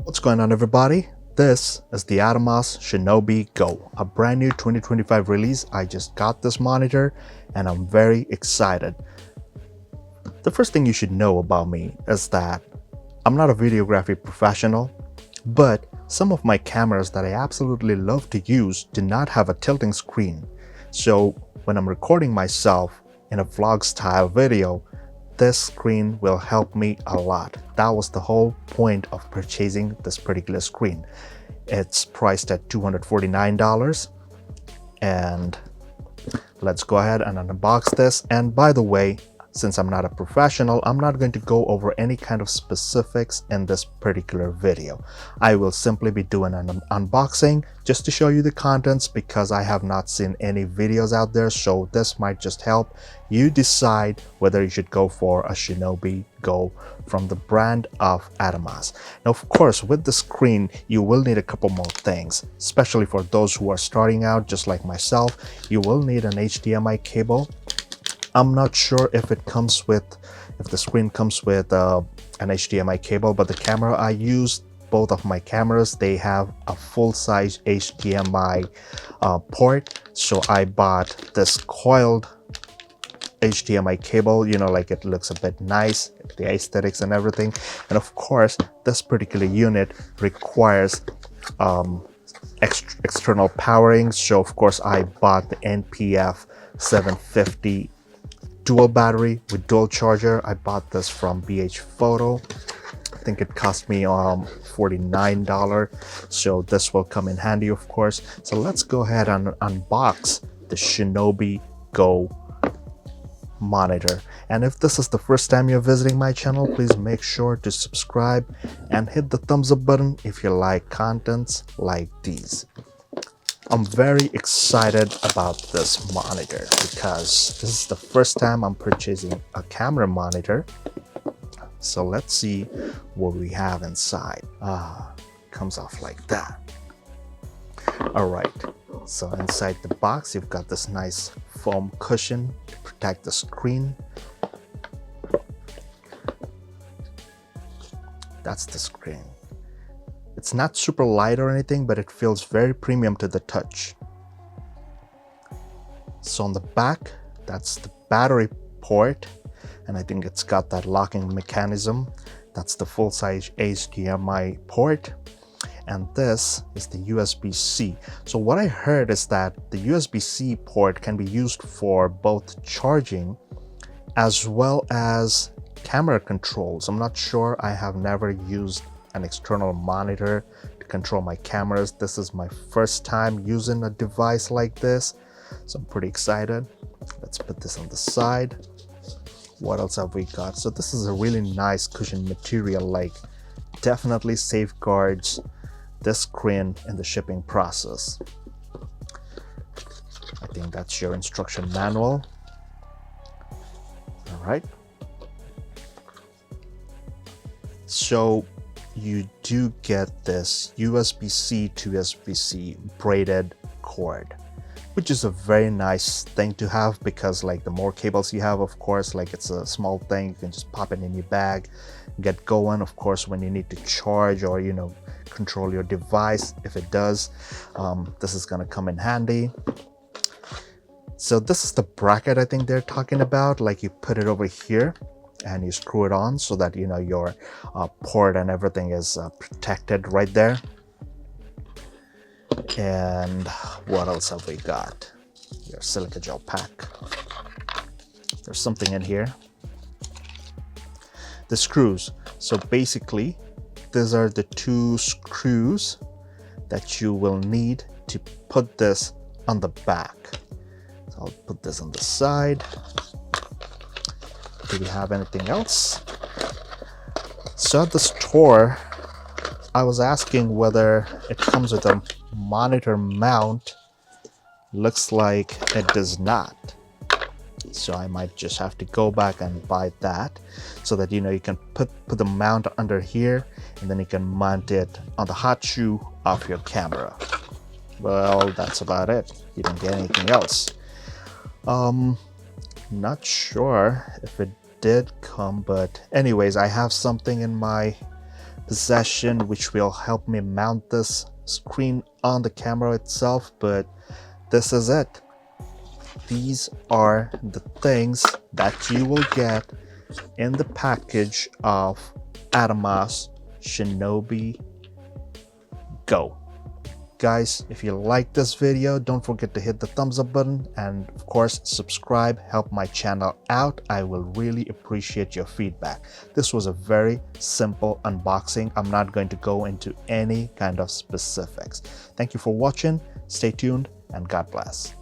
What's going on, everybody? This is the Atomos Shinobi Go, a brand new 2025 release. I just got this monitor and I'm very excited. The first thing you should know about me is that I'm not a videography professional, but some of my cameras that I absolutely love to use do not have a tilting screen. So when I'm recording myself in a vlog style video, this screen will help me a lot. That was the whole point of purchasing this particular screen. It's priced at $249, and let's go ahead and unbox this. And by the way, since I'm not a professional, I'm not going to go over any kind of specifics in this particular video. I will simply be doing an unboxing just to show you the contents, because I have not seen any videos out there, so this might just help you decide whether you should go for a Shinobi Go from the brand of Atomos. Now, of course, with the screen, you will need a couple more things, especially for those who are starting out just like myself. You will need an HDMI cable. I'm not sure if the screen comes with an HDMI cable, but the camera I used, both of my cameras, they have a full-size HDMI port. So I bought this coiled HDMI cable, you know, like it looks a bit nice, the aesthetics and everything. And of course, this particular unit requires external powering. So of course, I bought the NPF 750 dual battery with dual charger. I bought this from BH Photo. I think it cost me $49, so this will come in handy, of course. So let's go ahead and unbox the Shinobi Go monitor. And if this is the first time you're visiting my channel, please make sure to subscribe and hit the thumbs up button if you like contents like these. I'm very excited about this monitor because this is the first time I'm purchasing a camera monitor. So let's see what we have inside. Comes off like that. All right, so inside the box, you've got this nice foam cushion to protect the screen. That's the screen. It's not super light or anything, but it feels very premium to the touch. So on the back, that's the battery port, and I think it's got that locking mechanism. That's the full-size HDMI port, and this is the USB-C. So what I heard is that the USB-C port can be used for both charging as well as camera controls. I'm not sure. I have never used an external monitor to control my cameras. This is my first time using a device like this, so I'm pretty excited. Let's put this on the side. What else have we got? So this is a really nice cushion material, like definitely safeguards this screen in the shipping process. I think that's your instruction manual. All right, so you do get this USB-C to USB-C braided cord, which is a very nice thing to have, because like the more cables you have, of course, like it's a small thing, you can just pop it in your bag, get going. Of course, when you need to charge or, you know, control your device, if it does, this is going to come in handy. So this is the bracket I think they're talking about. Like you put it over here and you screw it on so that, you know, your port and everything is protected right there. And what else have we got? Your silica gel pack. There's something in here. The screws. So basically, these are the two screws that you will need to put this on the back. So I'll put this on the side. Do we have anything else? So at the store, I was asking whether it comes with a monitor mount. Looks like it does not. So I might just have to go back and buy that, so that, you know, you can put the mount under here, and then you can mount it on the hot shoe of your camera. Well, that's about it. You don't get anything else. Not sure if it did come, but anyways, I have something in my possession which will help me mount this screen on the camera itself, but this is it. These are the things that you will get in the package of Atomos Shinobi Go. Guys, if you like this video, don't forget to hit the thumbs up button and of course subscribe, help my channel out. I will really appreciate your feedback. This was a very simple unboxing. I'm not going to go into any kind of specifics. Thank you for watching, stay tuned, and God bless.